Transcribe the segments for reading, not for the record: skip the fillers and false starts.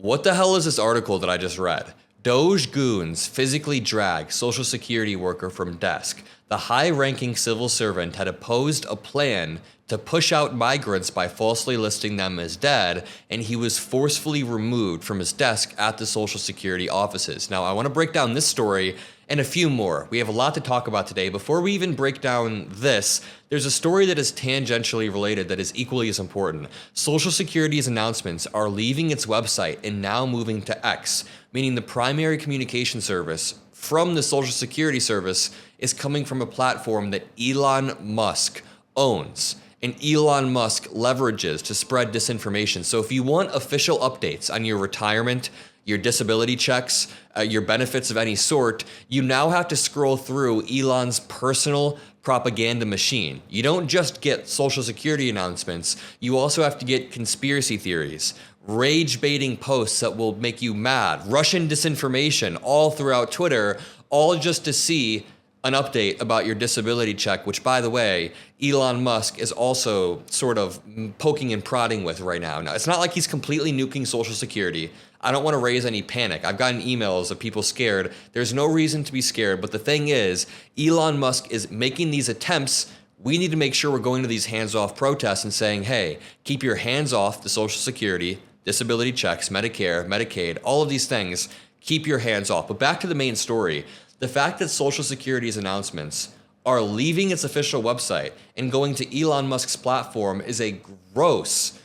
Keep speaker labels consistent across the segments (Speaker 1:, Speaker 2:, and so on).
Speaker 1: What the hell is this article that I just read? DOGE goons physically drag Social Security worker from desk. The high-ranking civil servant had opposed a plan to push out migrants by falsely listing them as dead, and he was forcefully removed from his desk at the Social Security offices. Now, I want to break down this story and a few more. We have a lot to talk about today. Before we even break down this, there's a story that is tangentially related that is equally as important. Social Security's announcements are leaving its website and now moving to X, meaning the primary communication service from the Social Security service is coming from a platform that Elon Musk owns and Elon Musk leverages to spread disinformation. So if you want official updates on your retirement, your disability checks, your benefits of any sort, you now have to scroll through Elon's personal propaganda machine. You don't just get Social Security announcements, you also have to get conspiracy theories, rage-baiting posts that will make you mad, Russian disinformation all throughout Twitter, all just to see an update about your disability check, which, by the way, Elon Musk is also sort of poking and prodding with right now. Now, it's not like he's completely nuking Social Security. I don't want to raise any panic. I've gotten emails of people scared. There's no reason to be scared, but the thing is, Elon Musk is making these attempts. We need to make sure we're going to these hands-off protests and saying, hey, keep your hands off the Social Security, disability checks, Medicare, Medicaid, all of these things. Keep your hands off. But back to the main story. The fact that Social Security's announcements are leaving its official website and going to Elon Musk's platform is a gross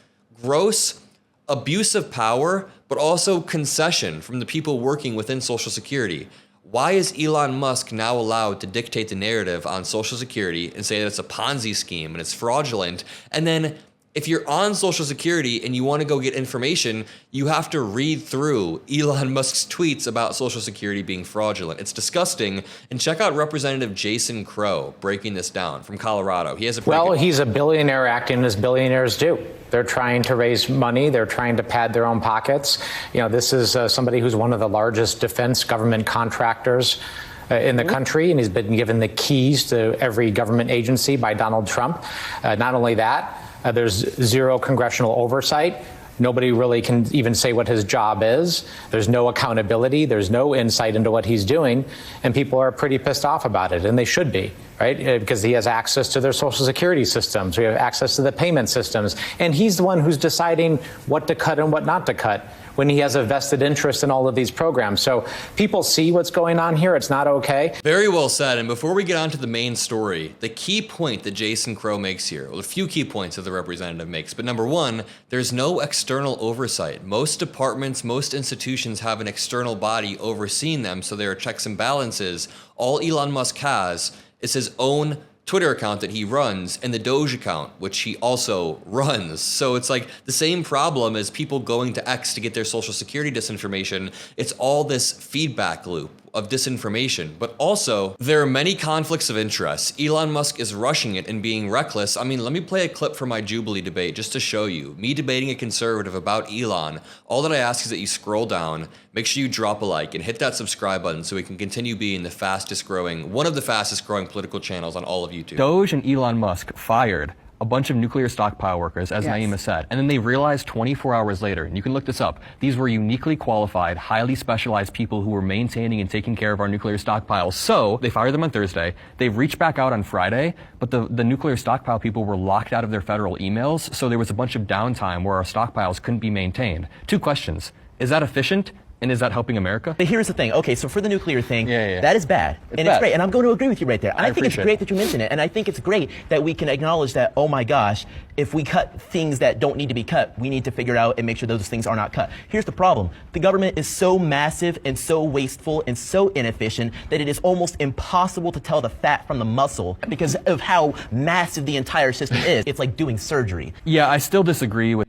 Speaker 1: abuse of power, but also concession from the people working within Social Security. Why is Elon Musk now allowed to dictate the narrative on Social Security and say that it's a Ponzi scheme and it's fraudulent? And then if you're on Social Security and you want to go get information, you have to read through Elon Musk's tweets about Social Security being fraudulent. It's disgusting. And check out Representative Jason Crow breaking this down from Colorado. He has a
Speaker 2: Well, he's a billionaire acting as billionaires do. They're trying to raise money. They're trying to pad their own pockets. You know, this is somebody who's one of the largest defense government contractors in the country, and he's been given the keys to every government agency by Donald Trump. Not only that, there's zero congressional oversight. Nobody really can even say what his job is. There's no accountability. There's no insight into what he's doing. And people are pretty pissed off about it, and they should be, right? Because he has access to their Social Security systems. We have access to the payment systems. And he's the one who's deciding what to cut and what not to cut when he has a vested interest in all of these programs. So people see what's going on here. It's not okay.
Speaker 1: Very well said. And before we get on to the main story, the key point that Jason Crow makes here, well, a few key points that the representative makes, but number one, there's no external oversight. Most departments, most institutions have an external body overseeing them, so there are checks and balances. All Elon Musk has is his own Twitter account that he runs and the DOGE account, which he also runs. So it's like the same problem as people going to X to get their Social Security disinformation. It's all this feedback loop of disinformation, but also there are many conflicts of interest. Elon Musk is rushing it and being reckless. I mean, let me play a clip from my Jubilee debate just to show you. Me debating a conservative about Elon. All that I ask is that you scroll down, make sure you drop a like and hit that subscribe button so we can continue being the fastest growing, one of the fastest growing political channels on all of YouTube.
Speaker 3: DOGE and Elon Musk fired a bunch of nuclear stockpile workers, as Naima said, and then they realized 24 hours later, and you can look this up, these were uniquely qualified, highly specialized people who were maintaining and taking care of our nuclear stockpiles. So they fired them on Thursday. They've reached back out on Friday, but the nuclear stockpile people were locked out of their federal emails, so there was a bunch of downtime where our stockpiles couldn't be maintained. Two questions. Is that efficient? And is that helping America?
Speaker 4: But here's the thing. Okay, so for the nuclear thing, that is bad. It's great. And I'm going to agree with you right there. And I think it's great that you mention it. And I think it's great that we can acknowledge that, oh my gosh, if we cut things that don't need to be cut, we need to figure it out and make sure those things are not cut. Here's the problem. The government is so massive and so wasteful and so inefficient that it is almost impossible to tell the fat from the muscle because of how massive the entire system is. It's like doing surgery.
Speaker 3: Yeah, I still disagree with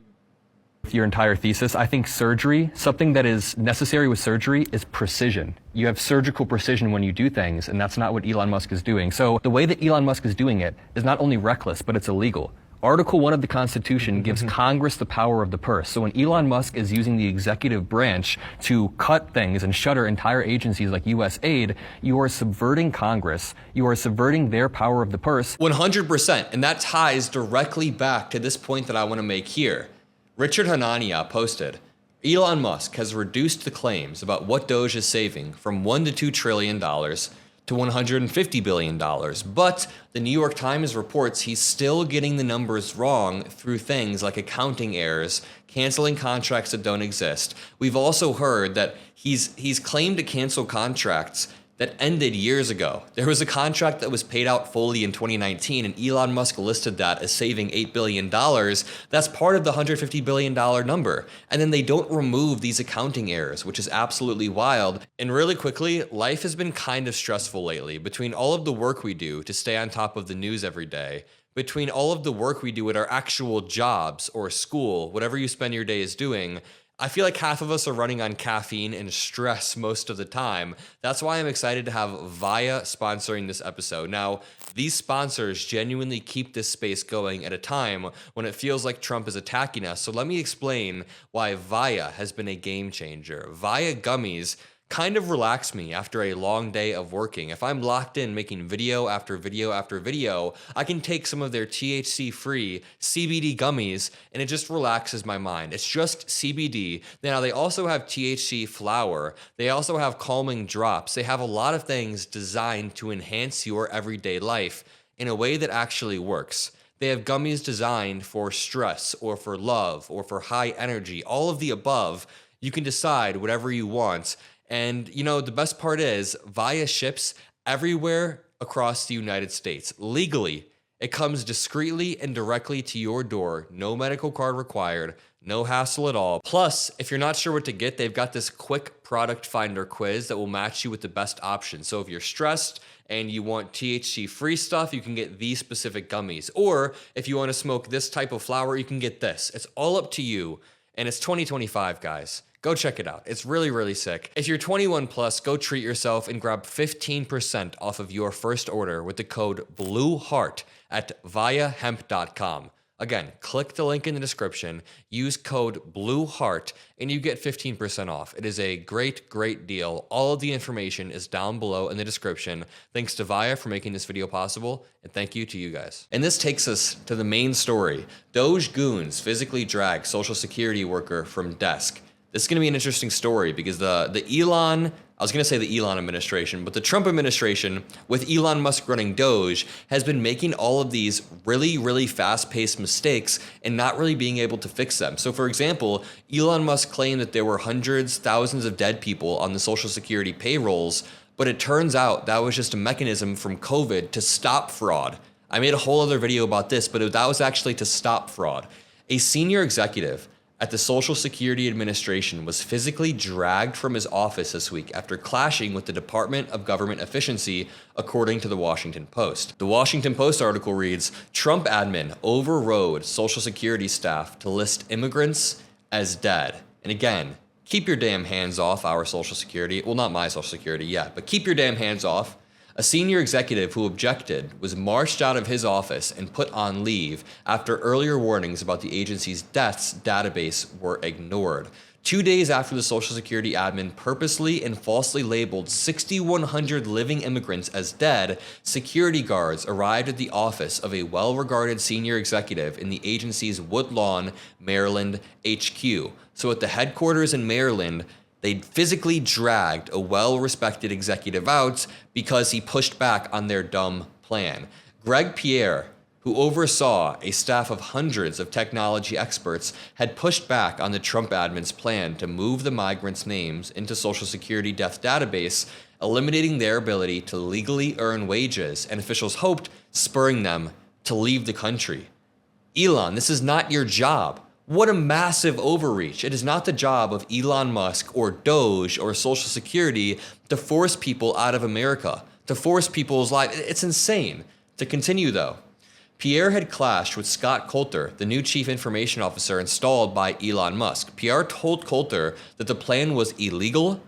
Speaker 3: your entire thesis. I think surgery, something that is necessary with surgery is precision. You have surgical precision when you do things, and that's not what Elon Musk is doing. So the way that Elon Musk is doing it is not only reckless, but it's illegal. Article 1 of the Constitution gives Congress the power of the purse. So when Elon Musk is using the executive branch to cut things and shutter entire agencies like USAID, you are subverting Congress. You are subverting their power of the purse.
Speaker 1: 100%. And that ties directly back to this point that I want to make here. Richard Hanania posted, Elon Musk has reduced the claims about what Doge is saving from $1 to $2 trillion to $150 billion. But the New York Times reports he's still getting the numbers wrong through things like accounting errors, canceling contracts that don't exist. We've also heard that he's claimed to cancel contracts that ended years ago. There was a contract that was paid out fully in 2019, and Elon Musk listed that as saving $8 billion. That's part of the $150 billion number. And then they don't remove these accounting errors, which is absolutely wild. And really quickly, life has been kind of stressful lately. Between all of the work we do to stay on top of the news every day, between all of the work we do at our actual jobs or school, whatever you spend your days doing, I feel like half of us are running on caffeine and stress most of the time. That's why I'm excited to have Via sponsoring this episode. Now, these sponsors genuinely keep this space going at a time when it feels like Trump is attacking us. So let me explain why Via has been a game changer. Via gummies kind of relax me after a long day of working. If I'm locked in making video after video after video, I can take some of their THC-free CBD gummies and it just relaxes my mind. It's just CBD. Now, they also have THC flower. They also have calming drops. They have a lot of things designed to enhance your everyday life in a way that actually works. They have gummies designed for stress or for love or for high energy, all of the above. You can decide whatever you want. And, you know, the best part is Via ships everywhere across the United States. Legally, it comes discreetly and directly to your door. No medical card required. No hassle at all. Plus, if you're not sure what to get, they've got this quick product finder quiz that will match you with the best option. So if you're stressed and you want THC-free stuff, you can get these specific gummies. Or if you want to smoke this type of flower, you can get this. It's all up to you. And it's 2025, guys. Go check it out. It's really, really sick. If you're 21 plus, go treat yourself and grab 15% off of your first order with the code BLUEHEART at viahemp.com. Again, click the link in the description, use code BLUEHEART, and you get 15% off. It is a great, great deal. All of the information is down below in the description. Thanks to Via for making this video possible, and thank you to you guys. And this takes us to the main story. Doge goons physically drag Social Security worker from desk. This is going to be an interesting story because the Elon administration, but the Trump administration with Elon Musk running Doge has been making all of these really, really fast-paced mistakes and not really being able to fix them. So for example, Elon Musk claimed that there were hundreds, thousands of dead people on the Social Security payrolls, but it turns out that was just a mechanism from COVID to stop fraud. I made a whole other video about this, but that was actually to stop fraud. A senior executive at the Social Security Administration was physically dragged from his office this week after clashing with the Department of Government Efficiency, according to the Washington Post. The Washington Post article reads, Trump admin overrode Social Security staff to list immigrants as dead. And again, keep your damn hands off our Social Security. Well, not my Social Security yet, but keep your damn hands off. A senior executive who objected was marched out of his office and put on leave after earlier warnings about the agency's deaths database were ignored. 2 days after the Social Security admin purposely and falsely labeled 6,100 living immigrants as dead, security guards arrived at the office of a well-regarded senior executive in the agency's Woodlawn, Maryland HQ. So at the headquarters in Maryland, they physically dragged a well-respected executive out because he pushed back on their dumb plan. Greg Pierre, who oversaw a staff of hundreds of technology experts, had pushed back on the Trump admin's plan to move the migrants' names into Social Security death database, eliminating their ability to legally earn wages, and officials hoped spurring them to leave the country. Elon, this is not your job. What a massive overreach. It is not the job of Elon Musk or Doge or Social Security to force people out of America, to force people's lives. It's insane. To continue though, Pierre had clashed with Scott Coulter, the new chief information officer installed by Elon Musk. Pierre told Coulter that the plan was illegal,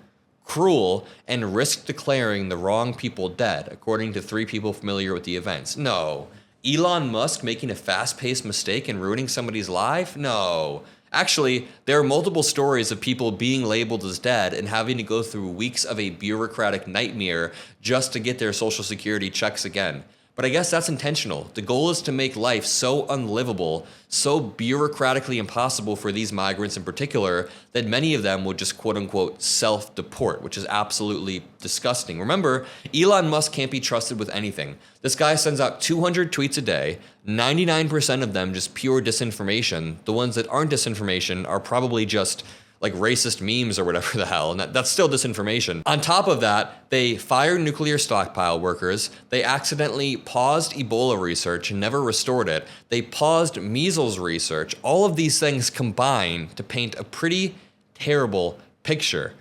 Speaker 1: cruel, and risked declaring the wrong people dead, according to 3 people familiar with the events. No. Elon Musk making a fast-paced mistake and ruining somebody's life? No. Actually, there are multiple stories of people being labeled as dead and having to go through weeks of a bureaucratic nightmare just to get their Social Security checks again. But I guess that's intentional. The goal is to make life so unlivable, so bureaucratically impossible for these migrants in particular, that many of them will just quote unquote self-deport, which is absolutely disgusting. Remember, Elon Musk can't be trusted with anything. This guy sends out 200 tweets a day, 99% of them just pure disinformation. The ones that aren't disinformation are probably just like racist memes or whatever the hell, and that's still disinformation. On top of that, they fired nuclear stockpile workers, they accidentally paused Ebola research and never restored it, they paused measles research. All of these things combine to paint a pretty terrible picture.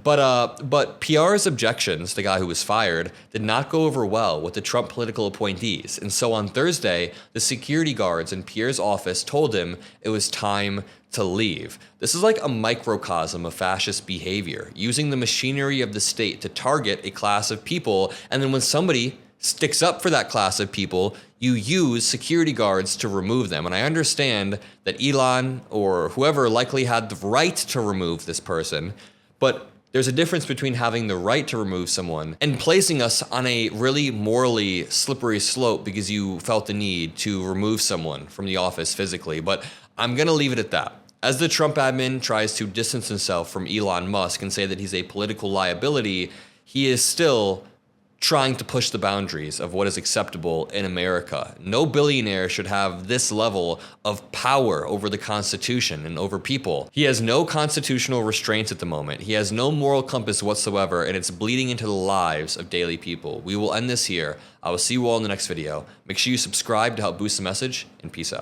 Speaker 1: But PR's objections, the guy who was fired, did not go over well with the Trump political appointees. And so on Thursday, the security guards in Pierre's office told him it was time to leave. This is like a microcosm of fascist behavior, using the machinery of the state to target a class of people, and then when somebody sticks up for that class of people, you use security guards to remove them. And I understand that Elon or whoever likely had the right to remove this person, but there's a difference between having the right to remove someone and placing us on a really morally slippery slope because you felt the need to remove someone from the office physically. But I'm gonna leave it at that. As the Trump admin tries to distance himself from Elon Musk and say that he's a political liability, he is still trying to push the boundaries of what is acceptable in America. No billionaire should have this level of power over the Constitution and over people. He has no constitutional restraints at the moment. He has no moral compass whatsoever, and it's bleeding into the lives of daily people. We will end this here. I will see you all in the next video. Make sure you subscribe to help boost the message, and peace out.